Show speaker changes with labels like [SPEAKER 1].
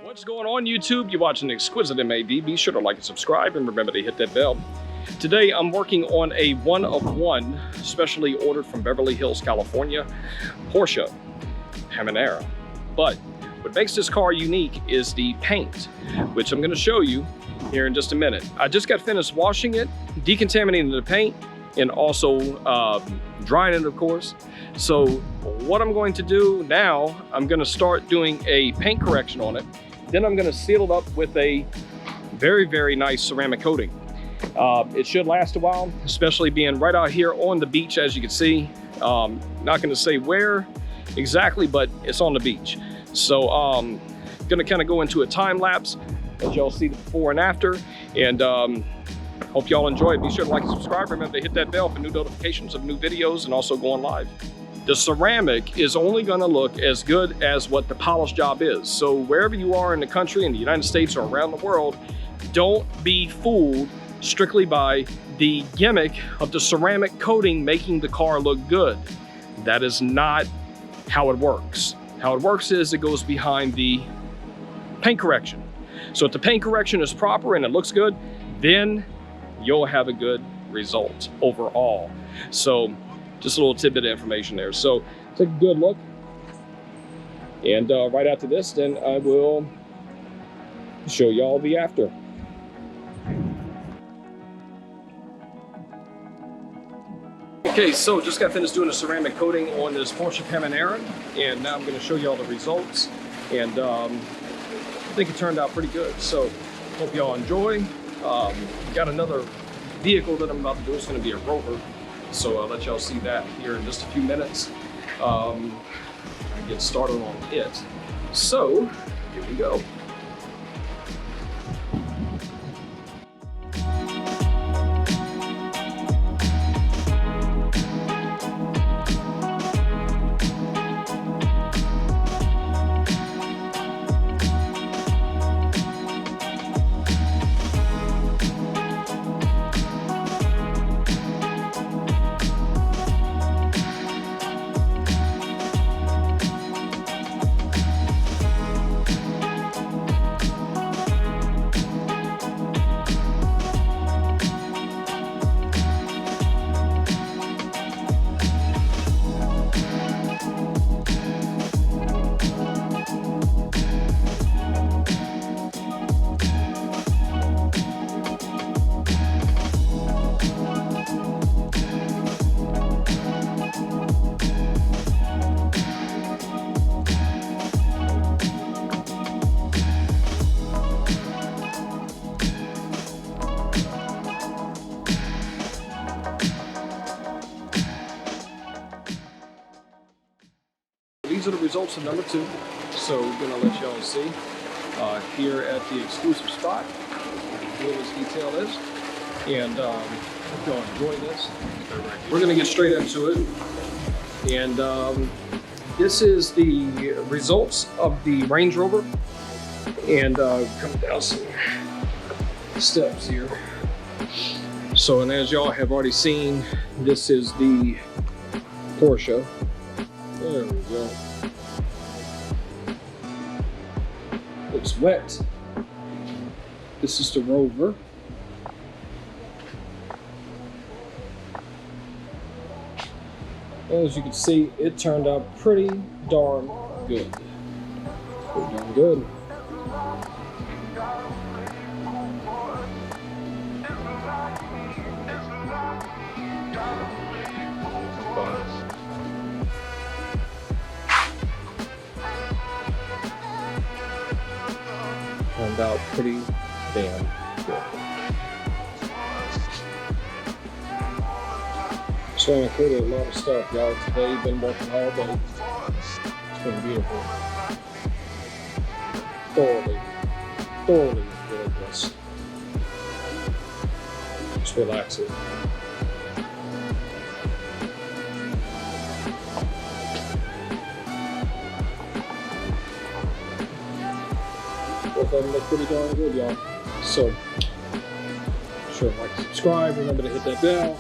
[SPEAKER 1] What's going on YouTube? You're watching ExquisiteMAD. Be sure to like and subscribe and remember to hit that bell. Today I'm working on a one-of-one specially ordered from Beverly Hills, California, Porsche Panamera. But what makes this car unique is the paint, which I'm going to show you here in just a minute. I just got finished washing it, decontaminating the paint, and also drying it, of course. So what I'm going to do now, I'm going to start doing a paint correction on it. Then I'm going to seal it up with a very, very nice ceramic coating. It should last a while, especially being right out here on the beach, as you can see. Not going to say where exactly, but it's on the beach. So I'm going to kind of go into a time lapse, as y'all see the before and after. And hope y'all enjoy it. Be sure to like and subscribe. Remember to hit that bell for new notifications of new videos and also going live. The ceramic is only going to look as good as what the polish job is. So wherever you are in the country, in the United States or around the world, don't be fooled strictly by the gimmick of the ceramic coating making the car look good. That is not how it works. How it works is it goes behind the paint correction. So if the paint correction is proper and it looks good, then you'll have a good result overall. So just a little tidbit of information there. So take a good look. And right after this, then I will show y'all the after. Okay, so just got finished doing a ceramic coating on this Porsche Panamera, and now I'm going to show y'all the results. And I think it turned out pretty good. So hope y'all enjoy. Got another vehicle that I'm about to do. It's going to be a Rover. So I'll let y'all see that here in just a few minutes. Get started on it. So here we go. These are the results of number 2. So we're gonna let y'all see here at the exclusive spot where this detail is. And hope y'all enjoy this. We're gonna get straight into it. And this is the results of the Range Rover. And coming down some steps here. So, and as y'all have already seen, this is the Porsche. There we go. Looks wet. This is the Rover. As you can see, it turned out pretty darn good. Pretty darn good. Turned out pretty damn good. So I included a lot of stuff, y'all. Today, been working all day. It's been beautiful. Thoroughly enjoyed this. Just relaxing. Both of them look pretty darn good, y'all. So, sure, like and subscribe. Remember to hit that bell.